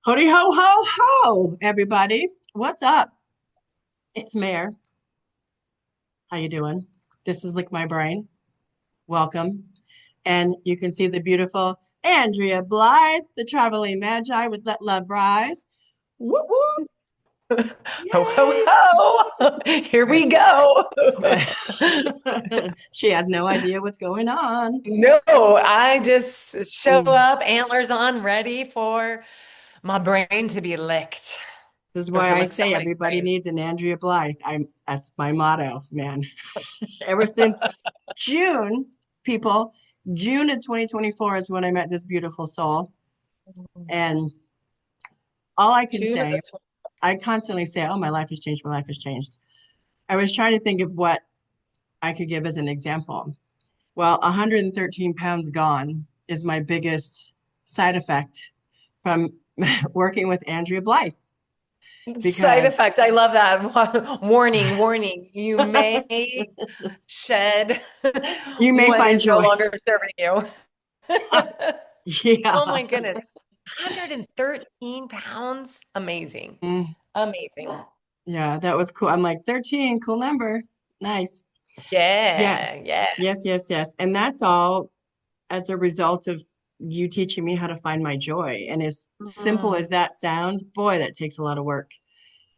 Howdy ho ho ho, everybody. What's up? It's Mayor. How you doing? This is Lick My Brain. Welcome. And you can see the beautiful Andrea Blythe, the traveling Magi with Let Love Rise. Whoop whoop. Ho, ho, Yay. ho. Here we go. She has no idea what's going on. No, I just show Mm. up, antlers on, ready for my brain to be licked This is or why to I lick say somebody's everybody brain. needs an Andrea Blythe. That's my motto, man. Ever since June, people, June of 2024 is when I met this beautiful soul. And all I can June of say, I constantly say, oh, my life has changed. My life has changed. I was trying to think of what I could give as an example. Well, 113 pounds gone is my biggest side effect from working with Andrea Blythe Side because effect. I love that. Warning, warning. You may shed you may what find is no joy. longer serving you. Yeah. Oh my goodness. 113 pounds. Amazing. Mm, Amazing. yeah, that was cool. I'm like, 13, cool number. Nice. Yeah, Yes, yeah. yes, yes, yes. And that's all as a result of you teaching me how to find my joy. And as simple Mm. as that sounds, boy, that takes a lot of work.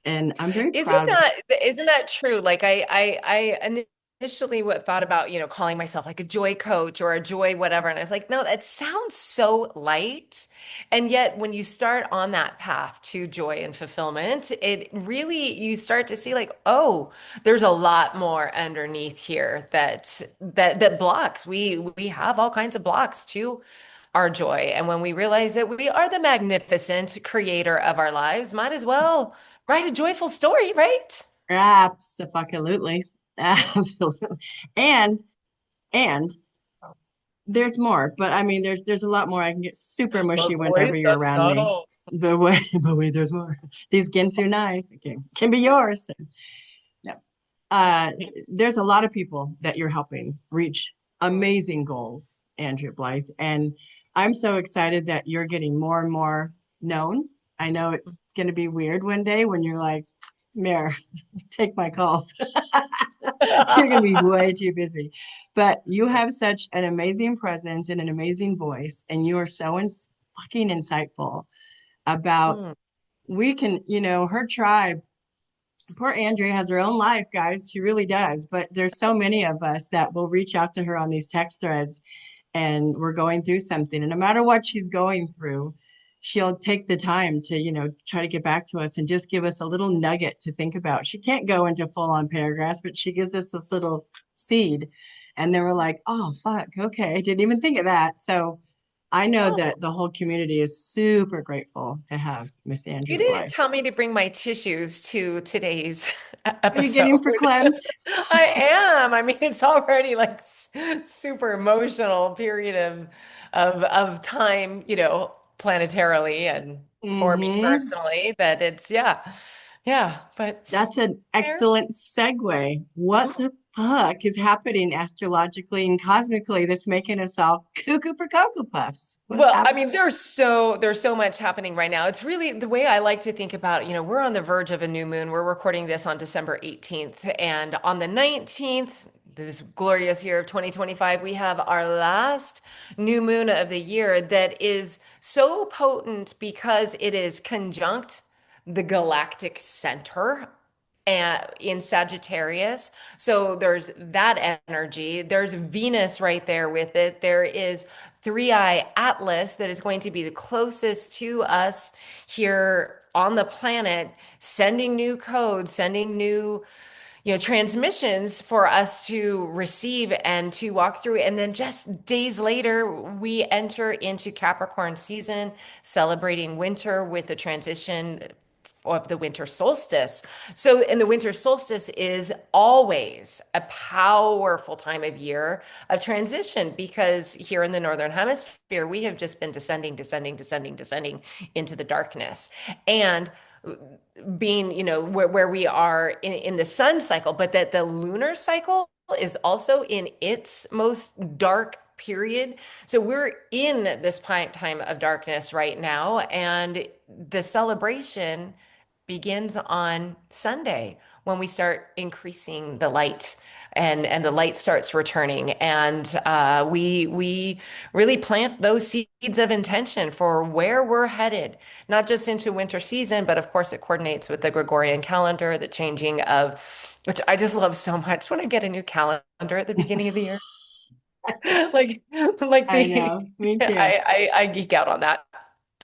And I'm very Isn't proud. that true? Like I initially thought about, calling myself like a joy coach or a joy whatever. And I was like, no, that sounds so light. And yet when you start on that path to joy and fulfillment, it really you start to see like, oh, there's a lot more underneath here that blocks. We have all kinds of blocks to our joy. And when we realize that we are the magnificent creator of our lives, might as well write a joyful story, right? Absolutely. Absolutely. And and there's more, but I mean there's a lot more. I can get super mushy But wait, whenever you're that's around not me. all. But wait, there's more. These Ginsu knives can be yours. No. Uh, there's a lot of people that you're helping reach amazing goals, Andrew Blythe. And I'm so excited that you're getting more and more known. I know it's going to be weird one day when you're like, Mayor, take my calls. You're going to be way too busy. But you have such an amazing presence and an amazing voice, and you are so fucking insightful about Mm. we can, her tribe. Poor Andrea has her own life, guys. She really does. But there's so many of us that will reach out to her on these text threads and we're going through something. And no matter what she's going through, she'll take the time to, try to get back to us and just give us a little nugget to think about. She can't go into full on paragraphs, but she gives us this little seed. And then we're like, oh, fuck. Okay. I didn't even think of that. So I know Oh, that the whole community is super grateful to have Miss you Andrea didn't Blythe. tell me to bring my tissues to today's Are you episode. getting verklempt? I am. I mean, it's already like super emotional period of time, planetarily and for me Mm-hmm. personally, that it's yeah. Yeah, but That's an there. excellent segue. What the fuck is happening astrologically and cosmically that's making us all cuckoo for Cocoa Puffs? What is Well, I happening? mean, there's so much happening right now. It's really the way I like to think about, we're on the verge of a new moon. We're recording this on December 18th, and on the 19th, this glorious year of 2025, we have our last new moon of the year that is so potent because it is conjunct the galactic center in Sagittarius. So there's that energy. There's Venus right there with it. There is Three Eye Atlas that is going to be the closest to us here on the planet, sending new codes, sending new, transmissions for us to receive and to walk through. And then just days later, we enter into Capricorn season, celebrating winter with the transition of the winter solstice. So, and the winter solstice is always a powerful time of year of transition because here in the northern hemisphere, we have just been descending, descending, descending, descending into the darkness. And being, where we are in the sun cycle, but that the lunar cycle is also in its most dark period. So we're in this time of darkness right now, and the celebration begins on Sunday when we start increasing the light and the light starts returning. And we really plant those seeds of intention for where we're headed, not just into winter season, but of course it coordinates with the Gregorian calendar, the changing of, which I just love so much when I get a new calendar at the beginning of the year. Like, like I the, know, me too. I geek out on that.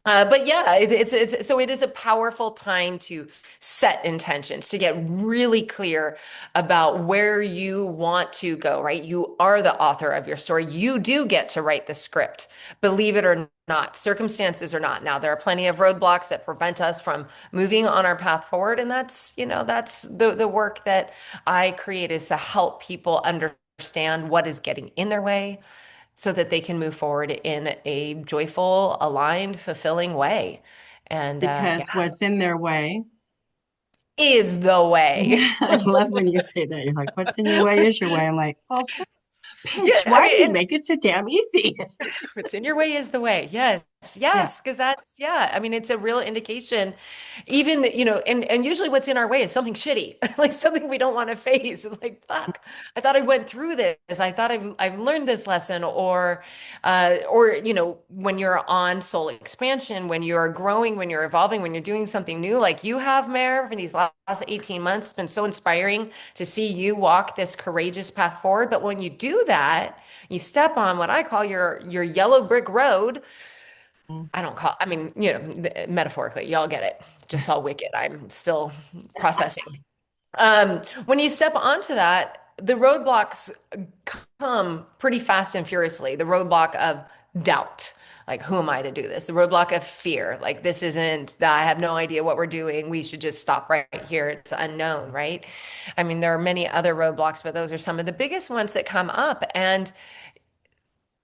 But yeah, it's so it is a powerful time to set intentions, to get really clear about where you want to go, right? You are the author of your story. You do get to write the script, believe it or not, circumstances or not. Now, there are plenty of roadblocks that prevent us from moving on our path forward, and that's, that's the work that I create, is to help people understand what is getting in their way so that they can move forward in a joyful, aligned, fulfilling way. And yeah, Because what's in their way. is the way. I love when you say that. You're like, what's in your way is your way. I'm like, well, Yeah, bitch, I why do you mean, make it so damn easy? what's in your way is the way. Yes, Yeah. yes, because that's, yeah. I mean, it's a real indication. Even, and usually what's in our way is something shitty, like something we don't want to face. It's like, fuck, I thought I went through this. I thought I've learned this lesson. Or when you're on soul expansion, when you're growing, when you're evolving, when you're doing something new, like you have, Mare, for these last 18 months. It's been so inspiring to see you walk this courageous path forward. But when you do that, you step on what I call your yellow brick road. I don't call, I mean, metaphorically, y'all get it. Just saw Wicked. I'm still processing. When you step onto that, the roadblocks come pretty fast and furiously. The roadblock of doubt, like, who am I to do this? The roadblock of fear, like, this isn't, I have no idea what we're doing. We should just stop right here. It's unknown, right? I mean, there are many other roadblocks, but those are some of the biggest ones that come up. And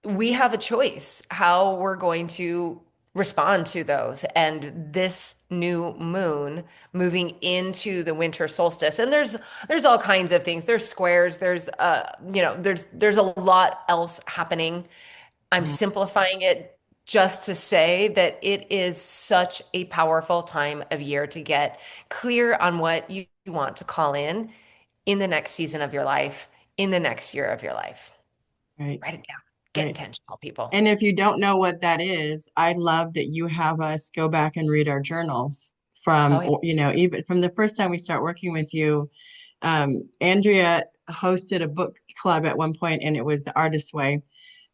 we have a choice how we're going to respond to those. And this new moon moving into the winter solstice, and there's all kinds of things. There's squares, there's a lot else happening. I'm Mhm. simplifying it just to say that it is such a powerful time of year to get clear on what you want to call in the next season of your life, in the next year of your life. Right. Write it down. Get Right. intentional, people. And if you don't know what that is, I love that you have us go back and read our journals Oh, from, yeah. even from the first time we start working with you. Andrea hosted a book club at one point, and it was The Artist's Way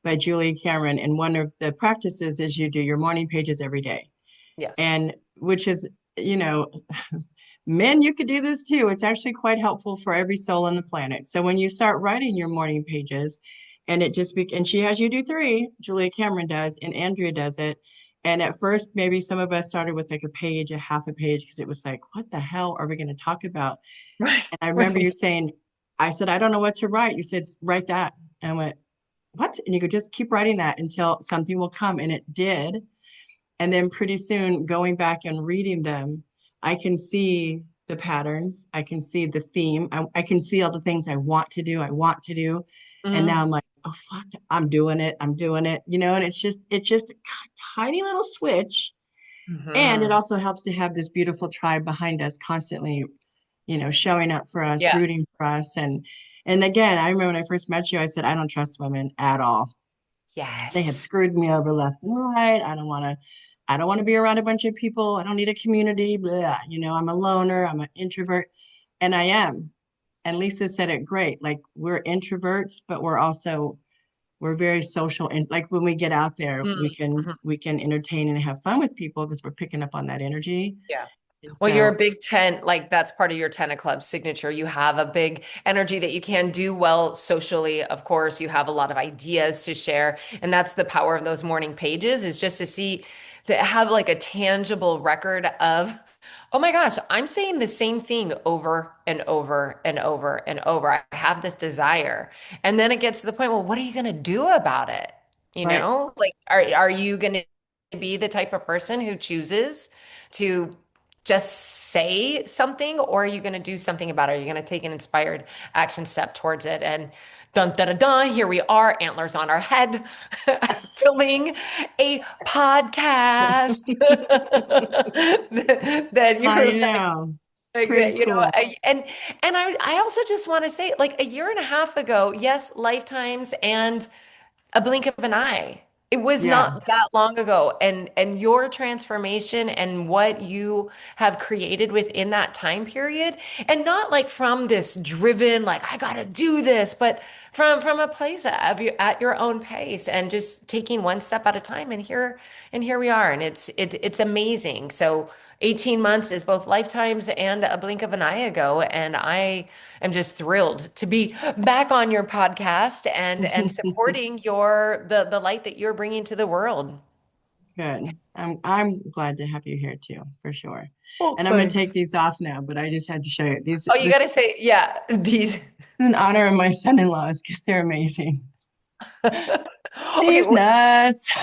by Julie Cameron. And one of the practices is you do your morning pages every day. Yes. And which is, you know, men, you could do this too. It's actually quite helpful for every soul on the planet. So when you start writing your morning pages, and and she has you do three, Julia Cameron does, and Andrea does it. And at first, maybe some of us started with like a page, a half a page, because it was like, what the hell are we going to talk about? Right. And I remember you Right. saying, I said, I don't know what to write. You said, write that. And I went, what? And you could just keep writing that until something will come. And it did. And then pretty soon, going back and reading them, I can see the patterns. I can see the theme. I can see all the things I want to do. I want to do. And now Mm. I'm like, oh, fuck, I'm doing it. I'm doing it. And it's just a tiny little switch. And it Hmm. also helps to have this beautiful tribe behind us constantly, showing up for us, Yeah. rooting for us. And again, I remember when I first met you, I said, I don't trust women at all. They have Yes. screwed me over left and right. I don't want to be around a bunch of people. I don't need a community. Blah. I'm a loner. I'm an introvert. And I am. And Lisa said it great. Like, we're introverts, but we're very social. And like, when we get out there, we can Mhm. we can entertain and have fun with people because we're picking up on that energy. Yeah. And Well, you're a so, big 10, like that's part of your 10 of clubs signature. You have a big energy that you can do well socially. Of course, you have a lot of ideas to share. And that's the power of those morning pages, is just to see that, have like a tangible record of, oh my gosh, I'm saying the same thing over and over and over and over. I have this desire. And then it gets to the point, well, what are you going to do about it? right. Like, are you going to be the type of person who chooses to just say something, or are you going to do something about it? Are you going to take an inspired action step towards it? And Dun, dun, dun, dun, here we are, antlers on our head, filming a podcast that I you're know. It's like, pretty cool. and I also just want to say, like a year and a half ago, yes, lifetimes and a blink of an eye. It was Yeah. not that long ago. And your transformation and what you have created within that time period, and not like from this driven, like I gotta do this, but from a place of you at your own pace and just taking one step at a time. And here we are. And it's amazing. So 18 months is both lifetimes and a blink of an eye ago. And I am just thrilled to be back on your podcast and supporting the light that you're bringing to the world. Good. I'm glad to have you here too, for sure. Oh, And I'm gonna take thanks. these off now, but I just had to show you these. Oh, you This got to say, yeah, these. is in honor of my son-in-laws because they're amazing. Okay, These nuts.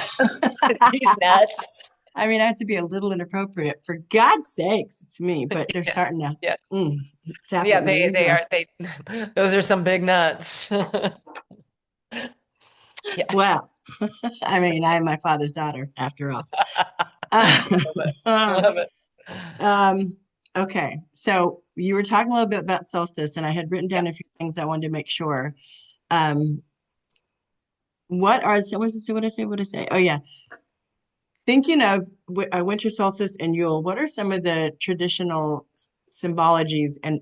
these nuts. I mean, I have to be a little inappropriate for God's sakes. It's me, but they're Yeah, starting to yeah, mm, tap yeah. at me. Here you They go. are those are some big nuts. Yes. Well, I mean, I am my father's daughter after all. Love it. Uh, Love it. um, okay, so you were talking a little bit about solstice, and I had written Yeah. down a few things I wanted to make sure. Um, what are so what did I say? What did I say? What did I say? Oh yeah, thinking of winter solstice and Yule. What are some of the traditional symbologies, and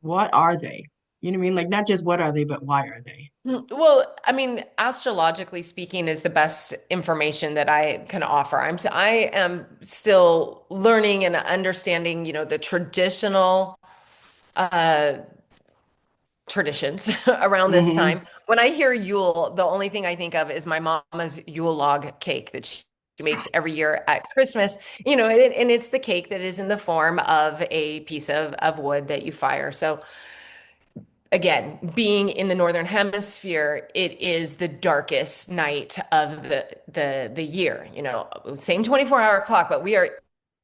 what are they? You know what I mean? Like not just what are they, but why are they? Well, I mean, astrologically speaking is the best information that I can offer. I am still learning and understanding, the traditional uh traditions around this Hmm. time. When I hear Yule, the only thing I think of is my mama's Yule log cake that she makes every year at Christmas. And it's the cake that is in the form of a piece of wood that you fire. So again, being in the northern hemisphere, it is the darkest night of the year. Same 24-hour clock, but we are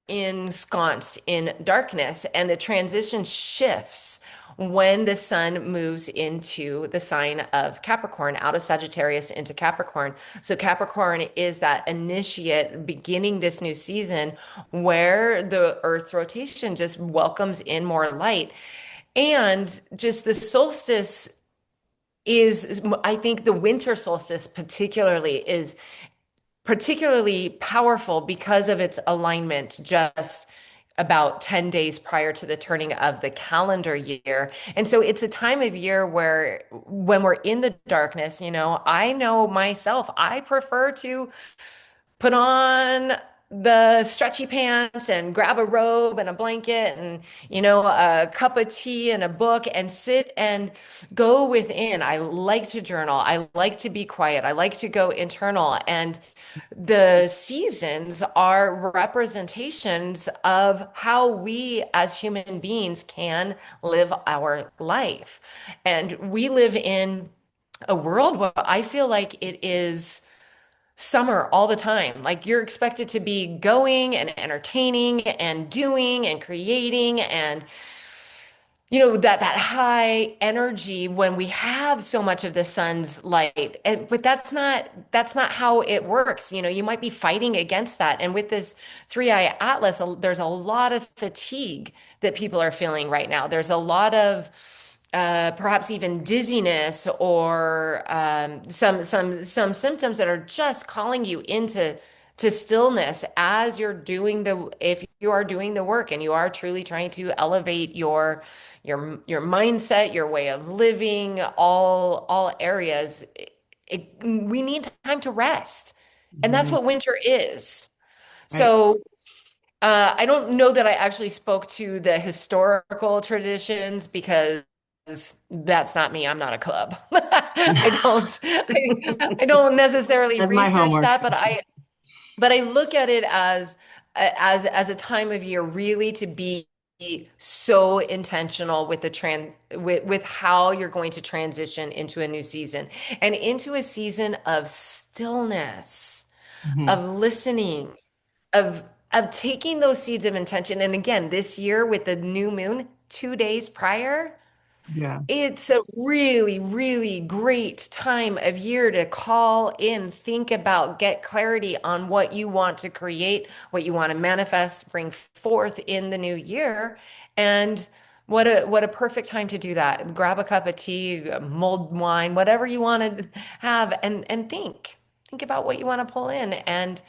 ensconced in darkness, and the transition shifts when the sun moves into the sign of Capricorn, out of Sagittarius into Capricorn. So Capricorn is that initiate beginning this new season where the Earth's rotation just welcomes in more light. And just the solstice is, I think the winter solstice particularly is particularly powerful because of its alignment just about 10 days prior to the turning of the calendar year. And so it's a time of year where when we're in the darkness, I know myself, I prefer to put on the stretchy pants and grab a robe and a blanket and a cup of tea and a book and sit and go within. I like to journal. I like to be quiet. I like to go internal. And the seasons are representations of how we as human beings can live our life. And we live in a world where I feel like it is summer all the time. Like you're expected to be going and entertaining and doing and creating and that high energy when we have so much of the sun's light. But that's not how it works. You might be fighting against that. And with this three-eye atlas, there's a lot of fatigue that people are feeling right now. There's a lot of perhaps even dizziness or some symptoms that are just calling you into stillness as if you are doing the work and you are truly trying to elevate your mindset, your way of living, all areas. We need time to rest, and that's Hmm. what winter is. Right. So I don't know that I actually spoke to the historical traditions because that's not me. I'm not a club. I don't necessarily That's my research homework. that, but I look at it as a time of year really to be so intentional with with how you're going to transition into a new season and into a season of stillness, Hmm. of listening, of taking those seeds of intention. And again, this year with the new moon 2 days prior, Yeah. It's a really, really great time of year to call in, think about, get clarity on what you want to create, what you want to manifest, bring forth in the new year. And what a perfect time to do that. Grab a cup of tea, mulled wine, whatever you want to have, and think. Think about what you want to pull in and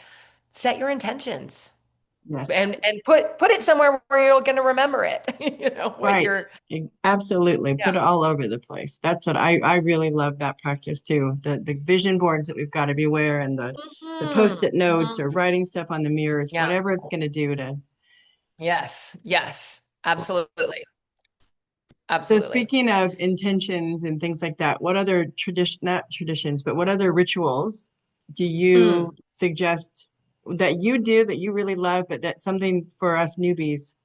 set your intentions. Yes. And put it somewhere where you're going to remember it. You know, what Right. you're Absolutely. yeah. Put it all over the place. That's what I really love that practice too. The vision boards that we've got to beware and the Mhm. post-it notes or Mhm. writing stuff on the mirrors, Yeah. whatever it's going to do to. Yes. Yes. Absolutely. So Absolutely. speaking of intentions and things like that, what other tradition, not traditions, but what other rituals do you Mm. suggest that you do that you really love, but that's something for us newbies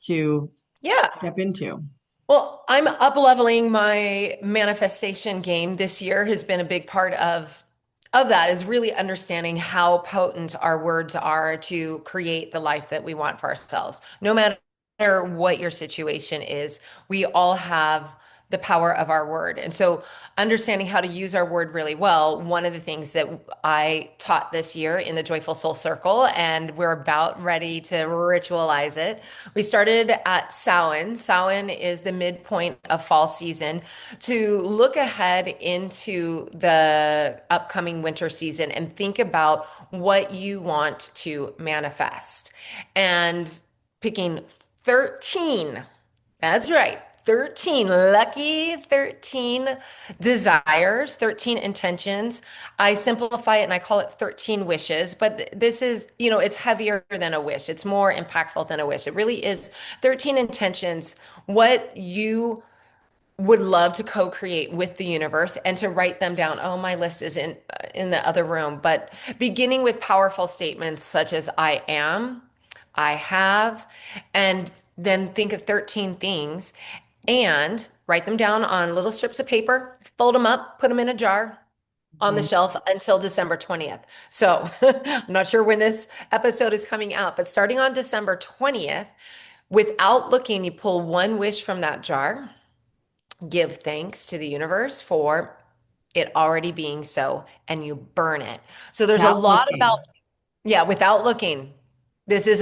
to Yeah. step into? Well, I'm up leveling my manifestation game this year has been a big part of that is really understanding how potent our words are to create the life that we want for ourselves. No matter what your situation is, we all have the power of our word. And so understanding how to use our word really well, one of the things that I taught this year in the Joyful Soul Circle, and we're about ready to ritualize it. We started at Samhain. Samhain is the midpoint of fall season to look ahead into the upcoming winter season and think about what you want to manifest. And picking 13, that's right, 13, lucky 13 desires, 13 intentions. I simplify it and I call it 13 wishes, but this is, it's heavier than a wish. It's more impactful than a wish. It really is 13 intentions, what you would love to co-create with the universe and to write them down. Oh, my list is in the other room, but beginning with powerful statements such as I am, I have, and then think of 13 things and write them down on little strips of paper, fold them up, put them in a jar on the Mhm. shelf until December 20th. So I'm not sure when this episode is coming out, but starting on December 20th, without looking, you pull one wish from that jar, give thanks to the universe for it already being so, and you burn it. So there's a Without lot about, looking. yeah, without looking. This is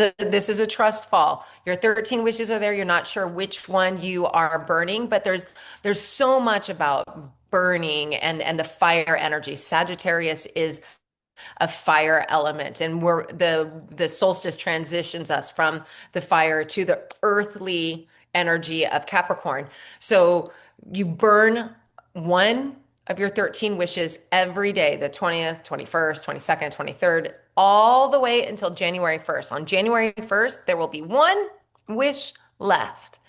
a trust fall. Your 13 wishes are there. You're not sure which one you are burning, but there's so much about burning and the fire energy. Sagittarius is a fire element, and we're the solstice transitions us from the fire to the earthly energy of Capricorn. So you burn one of your 13 wishes every day, the 20th, 21st, 22nd, 23rd, all the way until January 1st. On January 1st, there will be one wish left.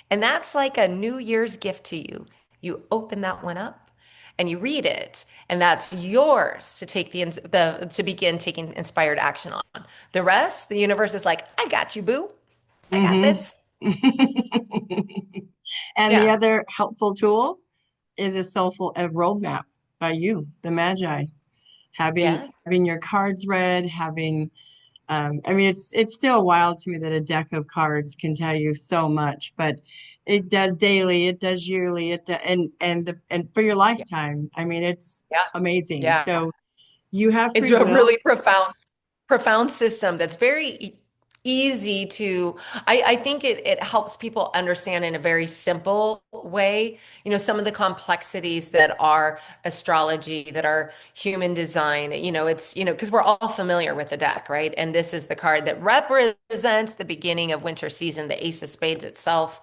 And that's like a New Year's gift to you. You open that one up and you read it, and that's yours to take the to begin taking inspired action on. The rest, the universe is like, I got you, boo. I got Hmm. this. And the Yeah. other helpful tool is a roadmap by you, the Magi, Yeah. having your cards read, having I mean it's still wild to me that a deck of cards can tell you so much, but it does daily, it does yearly, and for your Yeah. lifetime. I mean it's Yeah. amazing. Yeah. So you have It's free a will. really profound system that's very easy to I think it helps people understand in a very simple way, some of the complexities that are astrology, that are human design. It's, because we're all familiar with the deck, right? And this is the card that represents the beginning of winter season, the Ace of Spades itself.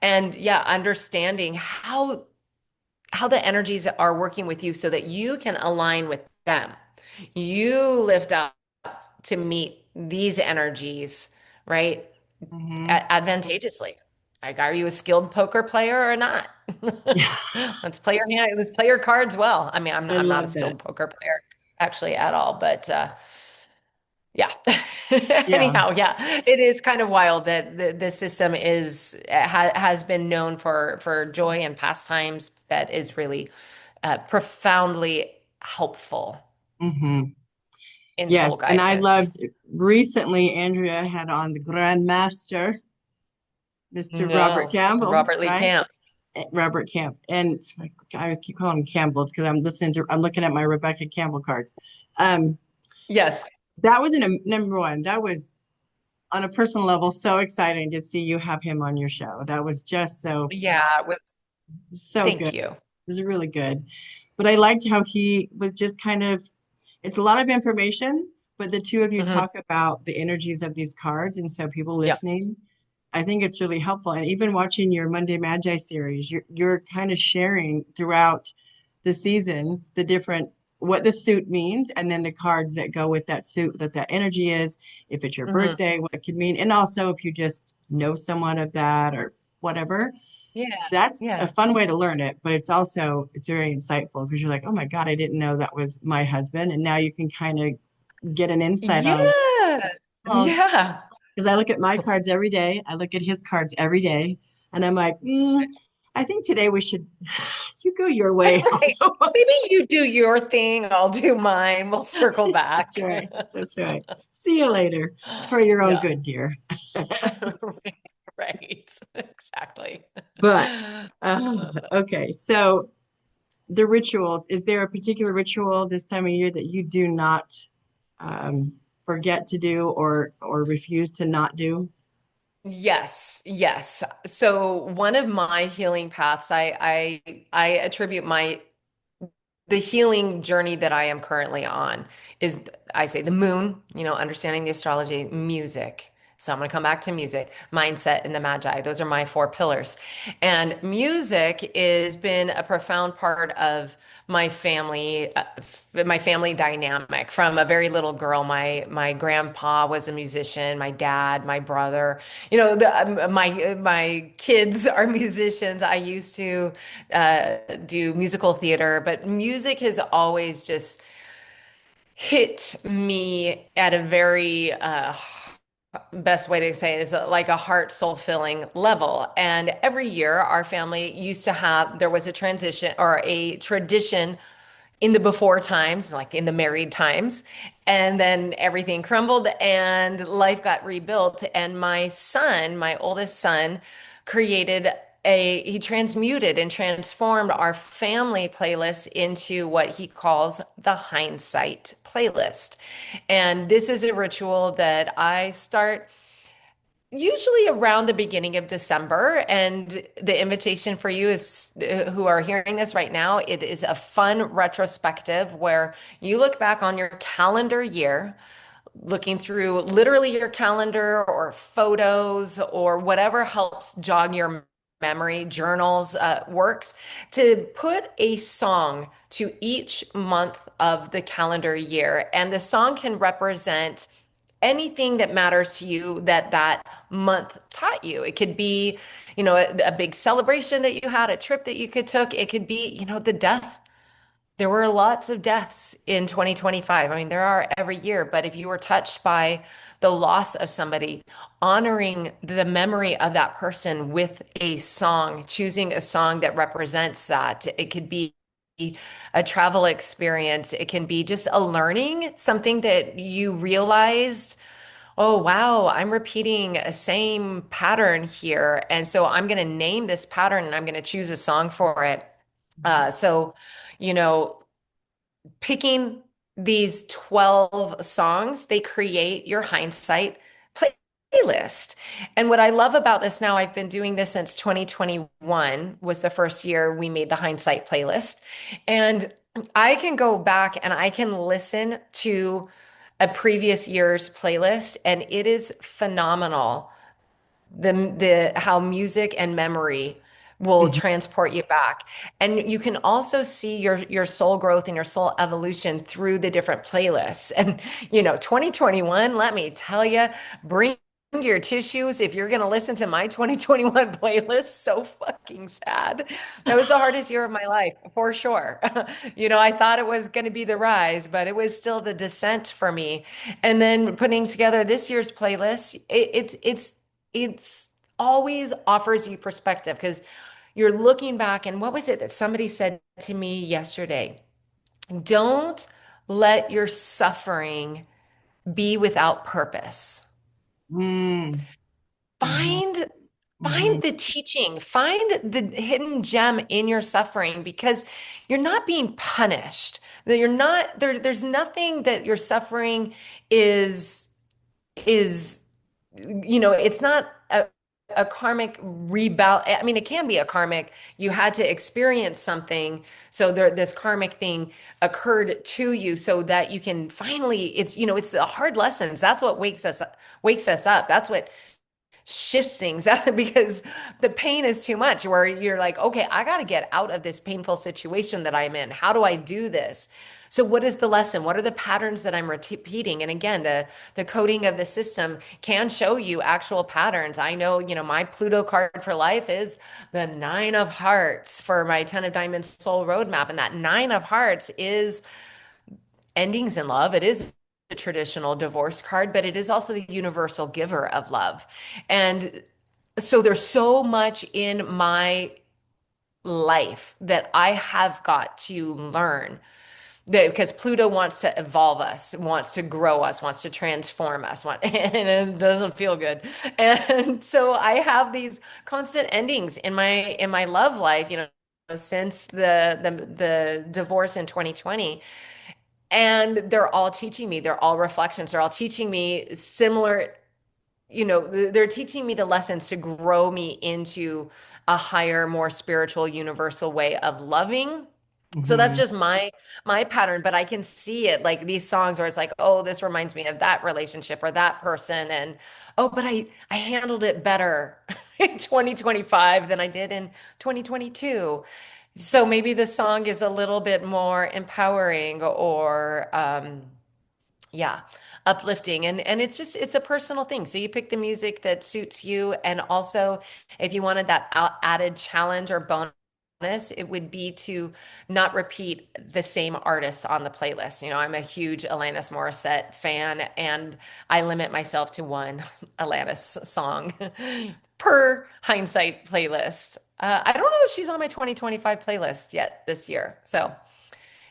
And yeah, understanding how the energies are working with you so that you can align with them. You lift up to meet these energies, right? Hmm. Advantageously. Like, are you a skilled poker player or not? Yeah, Let's play your hand. Let's play your cards well. I mean, I I'm not a love that. skilled poker player actually at all, but yeah. Yeah. Anyhow, yeah, it is kind of wild that the system has been known for joy and pastimes that is really profoundly helpful Hmm. in soul Yes, and I guidance. loved recently Andrea had on the Grand Master, Mr. Robert Yes, Campbell, Robert Lee right? Camp. Robert Camp, and I keep calling him Campbell's because I'm looking at my Rebecca Campbell cards. Um, Yes. that was number one. That was on a personal level so exciting to see you have him on your show. That was just Yeah. so good. Thank It you. was really good. But I liked how he was just kind of, it's a lot of information, but the two of you Hmm. talk about the energies of these cards. And so people Yep. listening, I think it's really helpful. And even watching your Monday Magi series, you're kind of sharing throughout the seasons the different what the suit means and then the cards that go with that suit, that energy is, if it's your Hmm. birthday, what it could mean. And also if you just know someone of that or whatever, Yeah. that's a Yeah. fun way to learn it, but it's very insightful because you're like, oh my God, I didn't know that was my husband. And now you can kind of get an insight on, Yeah. oh, Yeah. because I look at my cards every day. I look at his cards every day. And I'm like, I think today we should, you go your way. Right. Maybe you do your thing, I'll do mine. We'll circle That's back. right. That's right. See you later. It's for your own Yeah. good, dear. Right. Exactly. But, okay. So the rituals, is there a particular ritual this time of year that you do not forget to do or refuse to not do? Yes, yes. So one of my healing paths, I attribute the healing journey that I am currently on is, I say, the moon, understanding the astrology, music. So I'm going to come back to music, mindset, and the Magi. Those are my four pillars. And music has been a profound part of my family dynamic from a very little girl. My grandpa was a musician, my dad, my brother, my kids are musicians. I used to do musical theater, but music has always just hit me at a very best way to say it is like a heart soul filling level. And every year, our family used to have, there was a transition or a tradition in the before times, like in the married times. And then everything crumbled and life got rebuilt. And my son, my oldest son, created he transmuted and transformed our family playlist into what he calls the hindsight playlist. And this is a ritual that I start usually around the beginning of December. And the invitation for you is who are hearing this right now, it is a fun retrospective where you look back on your calendar year, looking through literally your calendar or photos or whatever helps jog your memory, journals, works, to put a song to each month of the calendar year. And the song can represent anything that matters to you that that month taught you. It could be, a big celebration that you had, a trip that you could took. It could be, the death. There were lots of deaths in 2025. I mean, there are every year, but if you were touched by the loss of somebody, honoring the memory of that person with a song, choosing a song that represents that. It could be a travel experience. It can be just a learning, something that you realized, oh, wow, I'm repeating a same pattern here. And so I'm going to name this pattern and I'm going to choose a song for it. So, you know, picking these 12 songs, they create your hindsight playlist. And what I love about this now, I've been doing this since 2021 was the first year we made the hindsight playlist. And I can go back and I can listen to a previous year's playlist, and it is phenomenal the how music and memory will Mhm. transport you back. And you can also see your soul growth and your soul evolution through the different playlists. And 2021, let me tell you, bring your tissues if you're going to listen to my 2021 playlist. So fucking sad. That was the hardest year of my life, for sure. I thought it was going to be the rise, but it was still the descent for me. And then putting together this year's playlist, it's always offers you perspective because you're looking back, and what was it that somebody said to me yesterday? Don't let your suffering be without purpose. Mm, mhm, Find Hmm. find the teaching, find the hidden gem in your suffering because you're not being punished. That you're not there's nothing that your suffering is it's not a karmic rebound. I mean, it can be a karmic. You had to experience something, so this karmic thing occurred to you, so that you can finally. It's the hard lessons. That's what wakes us up. That's what shifts things. That's because the pain is too much. Where you're like, okay, I got to get out of this painful situation that I'm in. How do I do this? So what is the lesson? What are the patterns that I'm repeating? And again, the coding of the system can show you actual patterns. I know, my Pluto card for life is the Nine of Hearts for my Ten of Diamonds soul roadmap. And that Nine of Hearts is endings in love. It is a traditional divorce card, but it is also the universal giver of love. And so there's so much in my life that I have got to learn that because Pluto wants to evolve us, wants to grow us, wants to transform us, and it doesn't feel good. And so I have these constant endings in my love life, since the divorce in 2020. And they're all teaching me, they're all reflections, they're all teaching me similar, they're teaching me the lessons to grow me into a higher, more spiritual, universal way of loving. So that's Hmm. just my pattern, but I can see it like these songs where it's like, oh, this reminds me of that relationship or that person, and oh, but I handled it better in 2025 than I did in 2022. So maybe the song is a little bit more empowering or yeah, uplifting, and it's a personal thing. So you pick the music that suits you, and also if you wanted that added challenge or bonus, it would be to not repeat the same artist on the playlist. I'm a huge Alanis Morissette fan, and I limit myself to one Alanis song per hindsight playlist. I don't know if she's on my 2025 playlist yet this year. So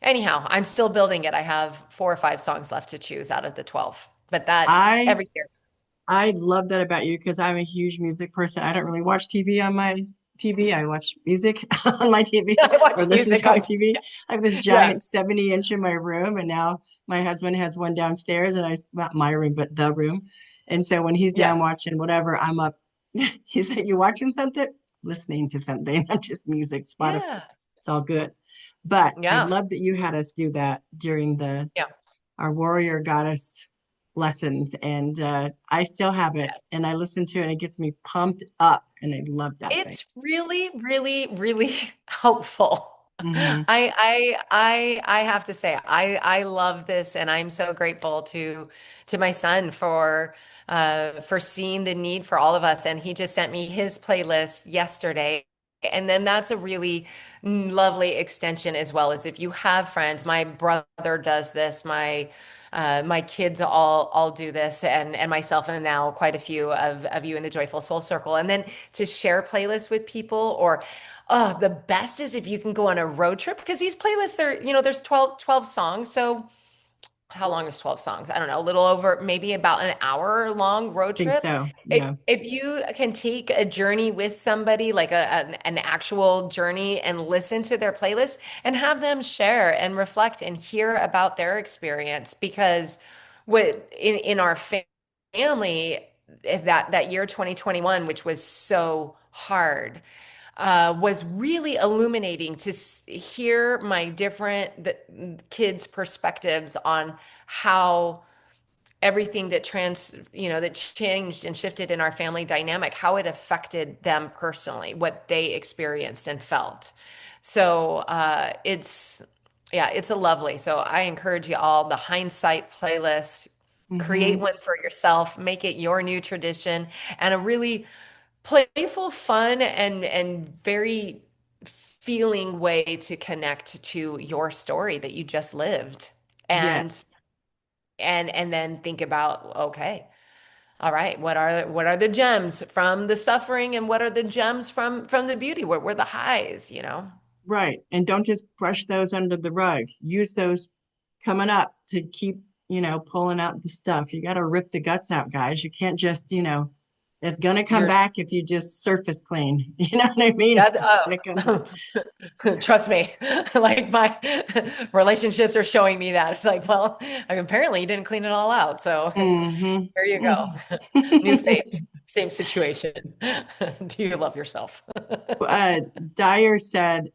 anyhow, I'm still building it. I have 4 or 5 songs left to choose out of the 12, but that I every year. I love that about you because I'm a huge music person. I don't really watch TV on my TV. I watch music on my TV I or watch listen music to my on. TV. I have this Yeah. giant 70-inch in my room, and now my husband has one downstairs, and not my room, but the room. And so when he's Yeah. down watching whatever, I'm up. He's like, "You watching something? Listening to something?" I'm just music, Spotify. Yeah. It's all good. But I Yeah. love that you had us do that during the Yeah. our warrior goddess lessons, and I still have it, and I listen to it, and it gets me pumped up, and I love that thing. It's really, really, really helpful. Hmm. I have to say I love this, and I'm so grateful to my son for seeing the need for all of us. And he just sent me his playlist yesterday. And then that's a really lovely extension as well as if you have friends. My brother does this, my kids all do this, and myself, and now quite a few of you in the Joyful Soul Circle. And then to share playlists with people, or oh, the best is if you can go on a road trip because these playlists are, there's 12 songs. So how long is 12 songs? I don't know, a little over, maybe about an hour long road Think trip. so. If Yeah. if you can take a journey with somebody, like an actual journey, and listen to their playlist and have them share and reflect and hear about their experience, because what in our family, if that year 2021, which was so hard, was really illuminating to hear my different kids' perspectives on how everything that changed and shifted in our family dynamic, how it affected them personally, what they experienced and felt. So yeah, it's a lovely. So I encourage you all, the hindsight playlist, create Hmm. one for yourself, make it your new tradition, and a really playful, fun, and very feeling way to connect to your story that you just lived. And Yes. and then think about, okay, all right, what are the gems from the suffering, and what are the gems from the beauty? What were the highs? Right. And don't just brush those under the rug. Use those coming up to keep, pulling out the stuff. You got to rip the guts out, guys. You can't just, It's gonna come You're back if you just surface clean. You know what I mean? that's It's gonna come back. trust me. Like my relationships are showing me that. It's like, well, apparently you didn't clean it all out. So Hmm. there you go. New face, same situation. Do you love yourself? uh, Dyer said,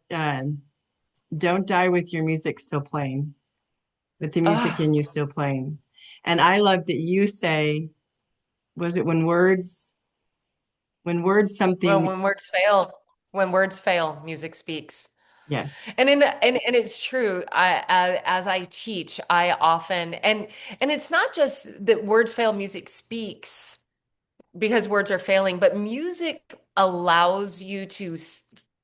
"Don't die with your music still playing, with the music Ah, in you still playing." And I love that you say, "Was it when words well, something?" when words fail, music speaks. Yes. And it's true. As I teach, I often and it's not just that words fail, music speaks because words are failing, but music allows you to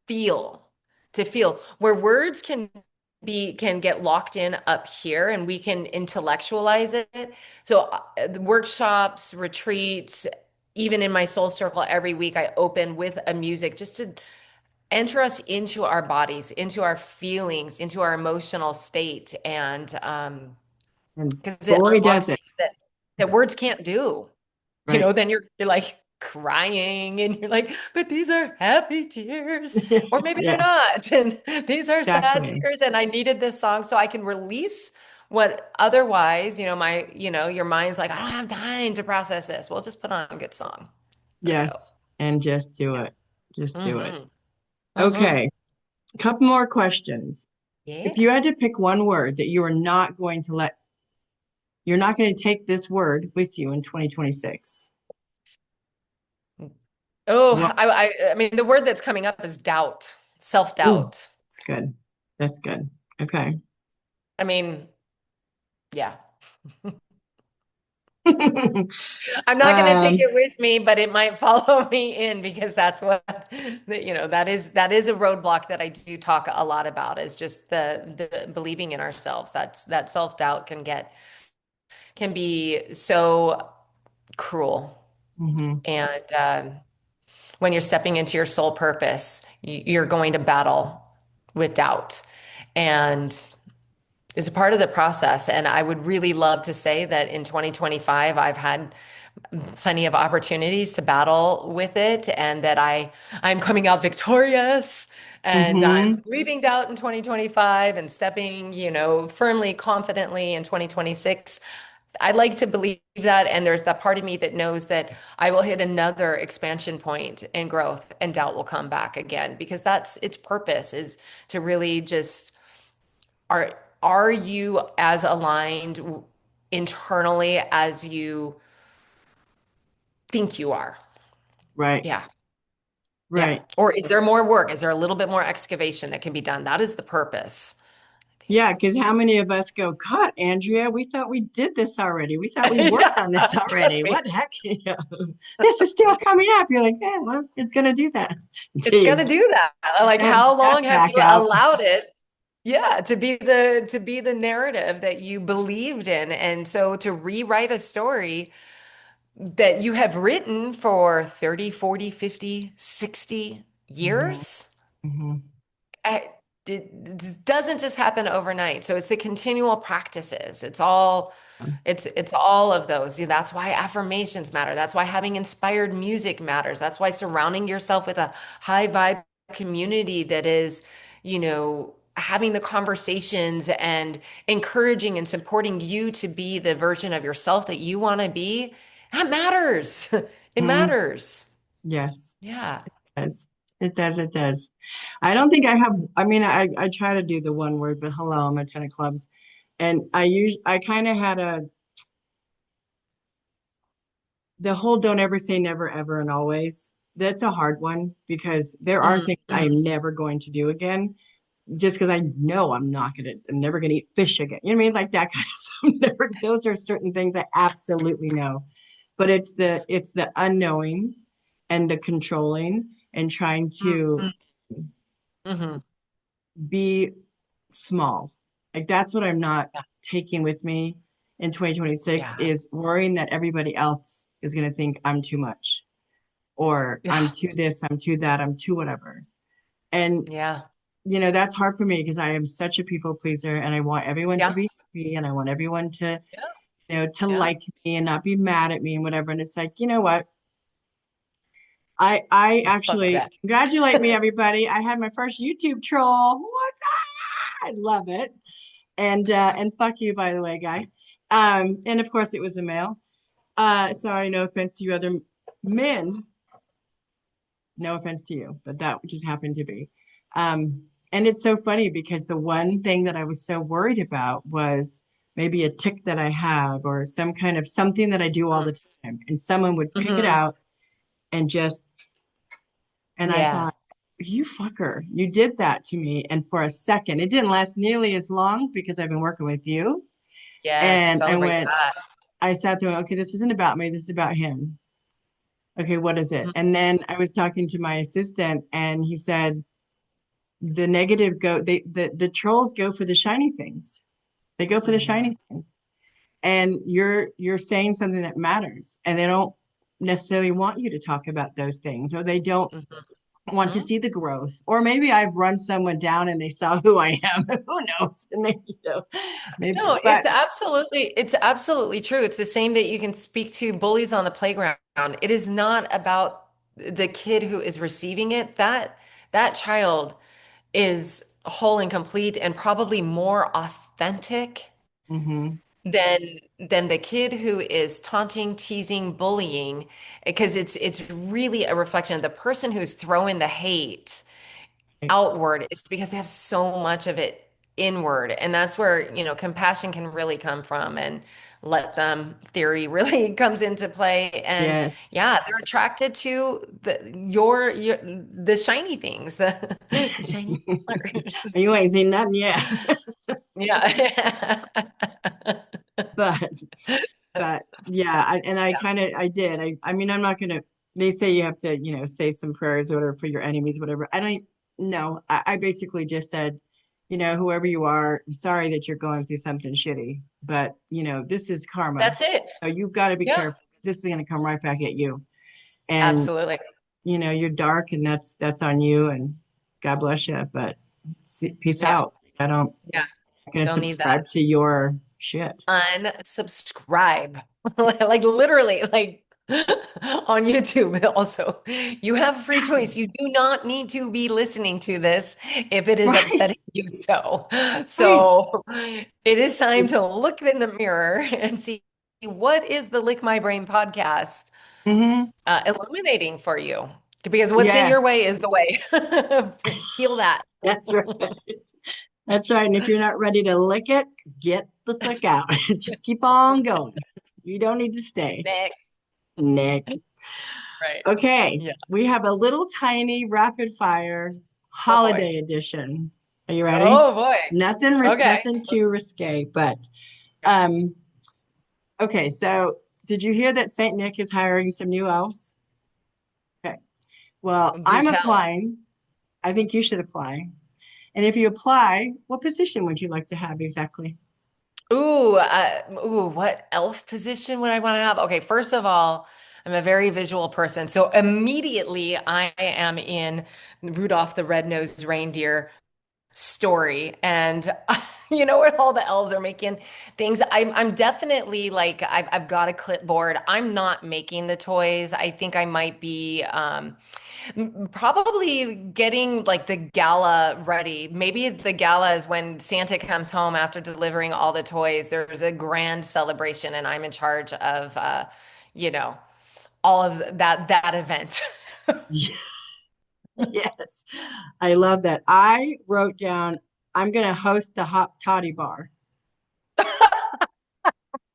feel, to feel where words can get locked in up here and we can intellectualize it. So the workshops, retreats, even in my soul circle every week, I open with a music just to enter us into our bodies, into our feelings, into our emotional state, and And because it boy, unlocks does it. things that words can't do. Right. Then you're like crying and you're like, but these are happy tears, or maybe they're Yeah, not, and these are sad exactly. tears, and I needed this song so I can release what otherwise, your mind's like, I don't have time to process this. Well, just put on a good song. Let it go. Yes. And just do Yeah. it. Just do it. Mm-hmm. Mm-hmm. Okay. A couple more questions. If Yeah. you had to pick one word that you are not going to let, you're not going to take this word with you in 2026. Oh, What? I mean, the word that's coming up is doubt, Ooh, self-doubt. that's good. That's good. Okay. I mean, yeah. I'm not going to take Um, it with me, but it might follow me in because that's what, that is a roadblock that I do talk a lot about is just the believing in ourselves. That self-doubt can be so cruel. mhm. And when you're stepping into your soul purpose, you're going to battle with doubt. And is a part of the process. And I would really love to say that in 2025, I've had plenty of opportunities to battle with it and that I'm coming out victorious and I'm Mhm. leaving doubt in 2025 and stepping, firmly, confidently in 2026. I'd like to believe that. And there's that part of me that knows that I will hit another expansion point in growth and doubt will come back again because that's its purpose is to really just are are you as aligned internally as you think you are? Right. Yeah. Yeah. Right. Or is there more work? Is there a little bit more excavation that can be done? That is the purpose, I Yeah, think. because how many of us go, God, Andrea, we thought we did this already. We thought we worked on Yeah, this trust already. me. What the heck? You know, this is still coming up. You're like, yeah, well, it's gonna do that. It's Until gonna you do that. Like have the how long dust have back you out. allowed it? Yeah, to be the narrative that you believed in. And so to rewrite a story that you have written for 30, 40, 50, 60 Hmm. years. Hmm. I, it doesn't just happen overnight. So it's the continual practices. It's all of those. That's why affirmations matter. That's why having inspired music matters. That's why surrounding yourself with a high vibe community that is, having the conversations and encouraging and supporting you to be the version of yourself that you want to be. That matters. It Hmm. matters. Yes, Yeah. it does. It does. It does. I don't think I have. I mean, I try to do the one word, but hello, I'm a ton of clubs, and I kind of had the whole don't ever say never, ever, and always. That's a hard one because there are things I Mm-hmm. am never going to do again just because I know I'm never gonna eat fish again. You know what I mean? Like that kind of stuff. Those are certain things I absolutely know. But it's the unknowing and the controlling and trying to Mm-hmm. be small. Like that's what I'm not Yeah. taking with me in 2026 Yeah. is worrying that everybody else is gonna think I'm too much or I'm Yeah. too this, I'm too that, I'm too whatever. And Yeah. that's hard for me because I am such a people pleaser and I want everyone to Yeah. be happy and I want everyone to, Yeah. to Yeah. like me and not be mad at me and whatever. And it's like, you know what? I Fuck actually that. congratulate me, everybody. I had my first YouTube troll. What's up? I love it. And fuck you, by the way, guy. And of course it was a male. Sorry, no offense to you other men. No offense to you, but that just happened to be. And it's so funny because the one thing that I was so worried about was maybe a tick that I have or some kind of something that I do all the time. And someone would pick it Hmm. out and just, and I Yeah. thought, you fucker, you did that to me. And for a second, it didn't last nearly as long because I've been working with you. Yes. And I Celebrate went, that. I sat there, okay, this isn't about me, this is about him. Okay, what is it? Mhm. And then I was talking to my assistant and he said, the negative go the trolls go for the shiny things. They go for the Mhm. shiny things. And you're saying something that matters. And they don't necessarily want you to talk about those things, or they don't Mhm. want to Mhm. see the growth. Or maybe I've run someone down and they saw who I am. Who knows? And they, maybe, No, but it's absolutely true. It's the same that you can speak to bullies on the playground. It is not about the kid who is receiving it. That child is whole and complete and probably more authentic mm-hmm, than the kid who is taunting, teasing, bullying, because it's really a reflection of the person who's throwing the hate outward is because they have so much of it inward. And that's where, compassion can really come from and let them theory really comes into play. And yes. yeah, they're attracted to the shiny things, the shiny colors. You ain't seen nothing yet. Yeah. but but yeah, and I Yeah. kind of I did. I mean, I'm not gonna. They say you have to, say some prayers or whatever for your enemies, whatever. I don't know. I basically just said, whoever you are, I'm sorry that you're going through something shitty, but this is karma. That's it. So you've got to be Yeah, careful. This is gonna come right back at you. And absolutely. you're dark, and that's on you. And God bless you. But peace Yeah. out. I don't Yeah. I'm gonna Don't need that. subscribe to your shit. Unsubscribe. Like literally, like on YouTube also. You have a free choice. You do not need to be listening to this if it is Right. upsetting you so. Right. So it is time to look in the mirror and see what is the Lick My Brain podcast Hmm. illuminating for you. Because what's in your Yes, way is the way. Heal that. that's right. That's right. And if you're not ready to lick it, get the fuck out. Just keep on going. You don't need to stay. Next. Next. Right. Okay. Yeah. We have a little tiny rapid fire Oh boy. holiday edition. Are you ready? Oh boy. Okay. Nothing too risque, but um, okay, so did you hear that Saint Nick is hiring some new elves? Okay. Well, Do I'm tell. applying. I think you should apply. And if you apply, what position would you like to have exactly? What elf position would I want to have? Okay, first of all, I'm a very visual person. So immediately I am in Rudolph the Red-Nosed Reindeer story. And where all the elves are making things. I'm definitely like I've got a clipboard. I'm not making the toys. I think I might be probably getting like the gala ready. Maybe the gala is when Santa comes home after delivering all the toys. There's a grand celebration, and I'm in charge of, you know, all of that event. Yes, I love that. I wrote down, I'm going to host the hot toddy bar.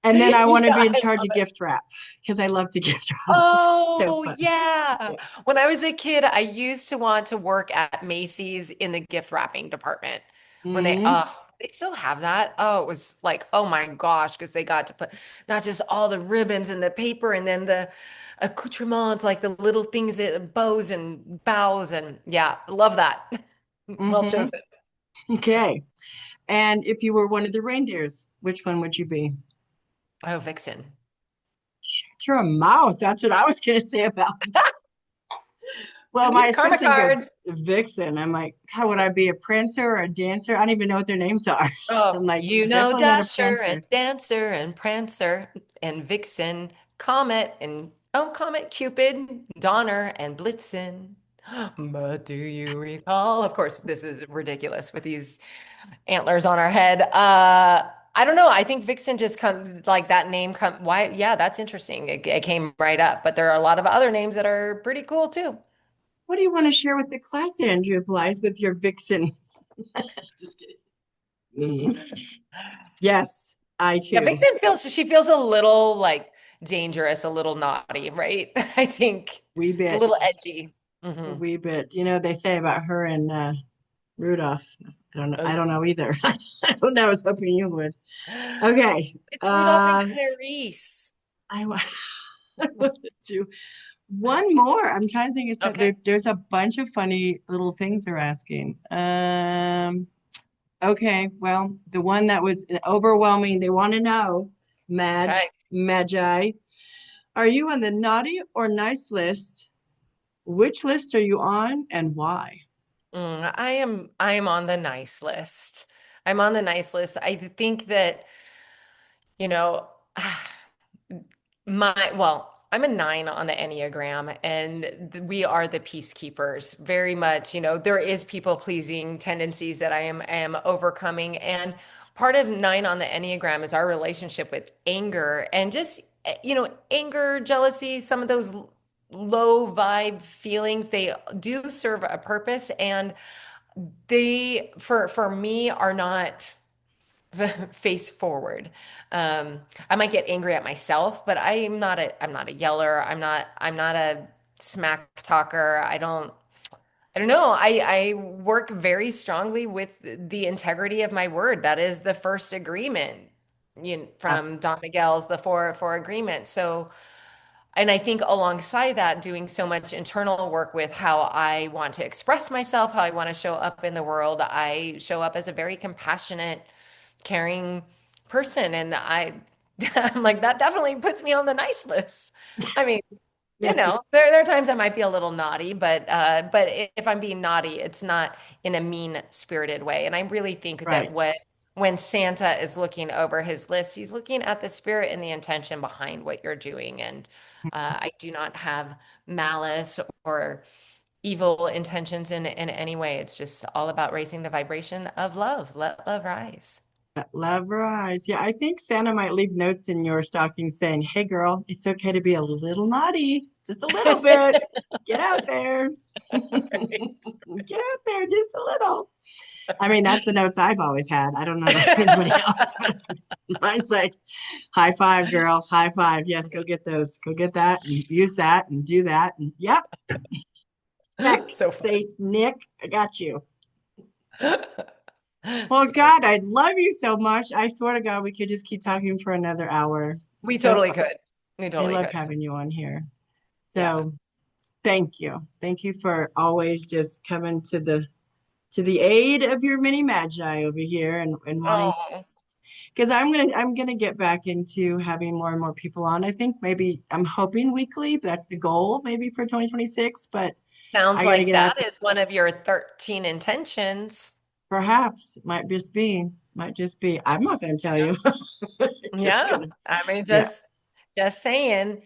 And then I want to Yeah, be in I charge love of it. gift wrap because I love to gift wrap. So Oh, fun. yeah. Yeah. When I was a kid, I used to want to work at Macy's in the gift wrapping department. When Hmm. they still have that. Oh, it was like, oh my gosh, because they got to put not just all the ribbons and the paper and then the accoutrements, like the little things, bows and bows, and yeah, love that. Well Hmm. chosen. Okay. And if you were one of the reindeers, which one would you be? Oh, Vixen. Shut your mouth. That's what I was going to say about. Well, my Karma assistant goes, cards. Vixen. I'm like, how would I be a prancer or a dancer? I don't even know what their names are. Oh, I'm like, definitely not a Dasher prancer. and Dancer and Prancer and Vixen, Comet and Oh, Comet, Cupid, Donner, and Blitzen. But do you recall? Of course, this is ridiculous with these antlers on our head. I don't know. I think Vixen just come like that name come. Why? Yeah, that's interesting. It came right up. But there are a lot of other names that are pretty cool too. What do you want to share with the class, Andrea Blythe, with your Vixen? Just kidding. Mm. Yes, I Yeah, too. Vixen feels she feels a little like dangerous, a little naughty, right? I think Wee a bit, little edgy. a Hmm. wee bit. You know, they say about her and Rudolph. I don't know Oh. either. I don't know. I was hoping you would. Okay. It's Rudolph and Clarice. I, wa- I wanted to one more. I'm trying to think of something. Okay. There's a bunch of funny little things they're asking. Okay, well, the one that was overwhelming, they want to know, Okay. Magi, are you on the naughty or nice list? Which list are you on and why? I am on the nice list. I'm on the nice list. I think that, you know, I'm a 9 on the Enneagram, and we are the peacekeepers. Very much, there is people pleasing tendencies that I am overcoming. And part of 9 on the Enneagram is our relationship with anger and just, anger, jealousy, some of those low vibe feelings, they do serve a purpose. And they, for me, are not face forward. I might get angry at myself, but I'm not a yeller. I'm not a smack talker. I don't know. I work very strongly with the integrity of my word. That is the first agreement, Abs- from Don Miguel's the four agreement. So, and I think alongside that, doing so much internal work with how I want to express myself, how I want to show up in the world. I show up as a very compassionate, caring person. And I'm like, that definitely puts me on the nice list. I mean, Yes, there are times I might be a little naughty, but if I'm being naughty, it's not in a mean-spirited way. And I really think that right. when Santa is looking over his list, he's looking at the spirit and the intention behind what you're doing. And I do not have malice or evil intentions in any way. It's just all about raising the vibration of love. Let love rise. Love rise. Yeah, I think Santa might leave notes in your stocking saying, "Hey, girl, it's okay to be a little naughty, just a little bit. Get out there. Get out there just a little." I mean, that's the notes I've always had. I don't know about anybody else, but mine's like, high five, girl, high five. Yes, go get those. Go get that and use that and do that. And yep, check. So Say, Nick, I got you. fun. Well, So God, I love you so much. I swear to God, we could just keep talking for another hour. we So totally could. We I totally love could. having you on here. Yeah. So thank you. Thank you for always just coming to the aid of your mini magi over here and wanting Oh, because I'm gonna get back into having more and more people on. I think maybe I'm hoping weekly, but that's the goal maybe for 2026. But sounds I gotta like get out that there. is one of your 13 intentions. Perhaps might just be. I'm not gonna tell Yeah. you. It's just Yeah. gonna I mean, yeah. just saying,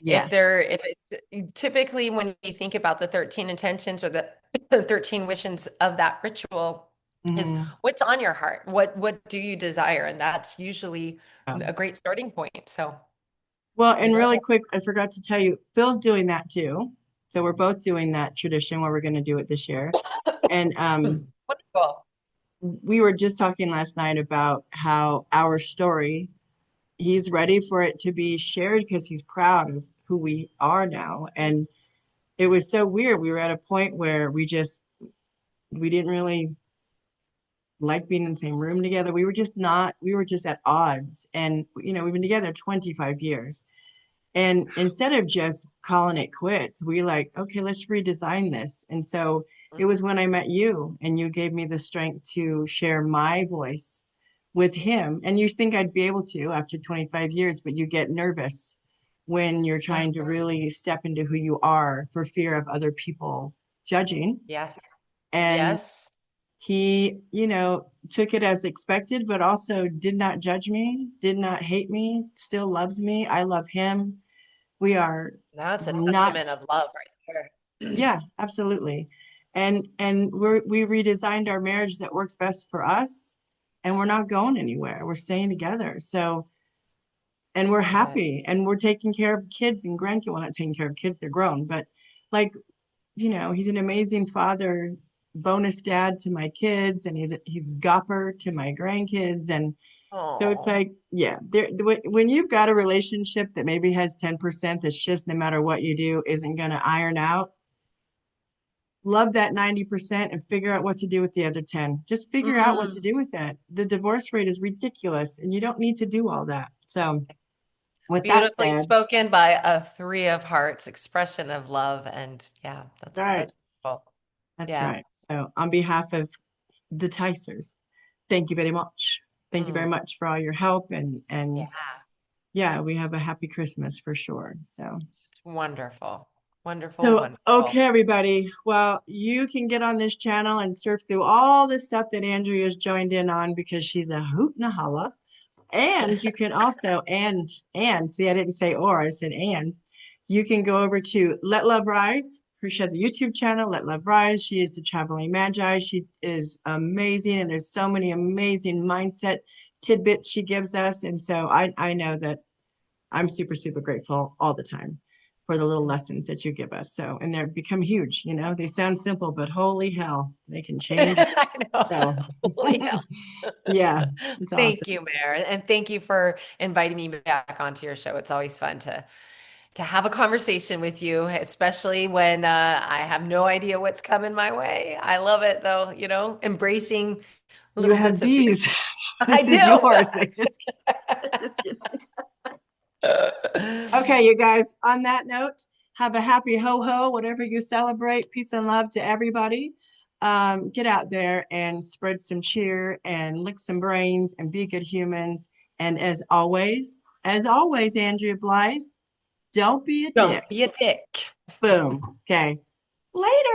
Yes. if it's typically when you think about the 13 intentions or the 13 wishes of that ritual is Mhm. what's on your heart? What do you desire? And that's usually Um, a great starting point. So well, I and love really it. quick, I forgot to tell you, Phil's doing that too. So we're both doing that tradition where we're going to do it this year. And Wonderful. we were just talking last night about how our story, he's ready for it to be shared because he's proud of who we are now. And it was so weird. We were at a point where we didn't really like being in the same room together. We were just at odds. And, we've been together 25 years. And instead of just calling it quits, we like, okay, let's redesign this. And so it was when I met you and you gave me the strength to share my voice with him. And you think I'd be able to after 25 years, but you get nervous when you're trying to really step into who you are for fear of other people judging. Yes. And Yes. he, took it as expected, but also did not judge me, did not hate me, still loves me. I love him. We are That's a not, testament of love right there. yeah, absolutely. And we redesigned our marriage that works best for us, and we're not going anywhere. We're staying together. So, and we're Love it. happy, and we're taking care of kids and grandkids. Well, not taking care of kids, they're grown, but like, he's an amazing father, bonus dad to my kids, and he's gopper to my grandkids. And so it's Oh, like, yeah, when you've got a relationship that maybe has 10% that's just no matter what you do isn't going to iron out, love that 90% and figure out what to do with the other 10. Just figure out what to mm, do with that. The divorce rate is ridiculous, and you don't need to do all that. So, with that beautifully said, spoken by a three of hearts expression of love. And yeah, that's right. that's cool. That's Yeah. right. So, on behalf of the Ticers, thank you very much. Thank you very Mm, much for all your help, yeah. and yeah, we have a happy Christmas for sure. It's wonderful. Wonderful, So wonderful. okay, everybody. Well, you can get on this channel and surf through all the stuff that Andrea's joined in on because she's a hoot and a holla. And you can also, and see, I didn't say or, I said and. You can go over to Let Love Rise. She has a YouTube channel, Let Love Rise. She is the traveling Magi. She is amazing, and there's so many amazing mindset tidbits she gives us. And so I know that I'm super, super grateful all the time for the little lessons that you give us. So, and they've become huge, they sound simple, but holy hell, they can change. I know. So, Holy hell. yeah, it's awesome. Thank you, Mayor. And thank you for inviting me back onto your show. It's always fun to have a conversation with you, especially when I have no idea what's coming my way. I love it though, embracing You little have bits of freedom. these. I This is do. yours. Just kidding. Okay, you guys, on that note, have a happy ho ho, whatever you celebrate. Peace and love to everybody. Get out there and spread some cheer and lick some brains and be good humans. And as always, Andrea Blythe, don't be a dick. Don't be a dick. Boom. Okay. Later.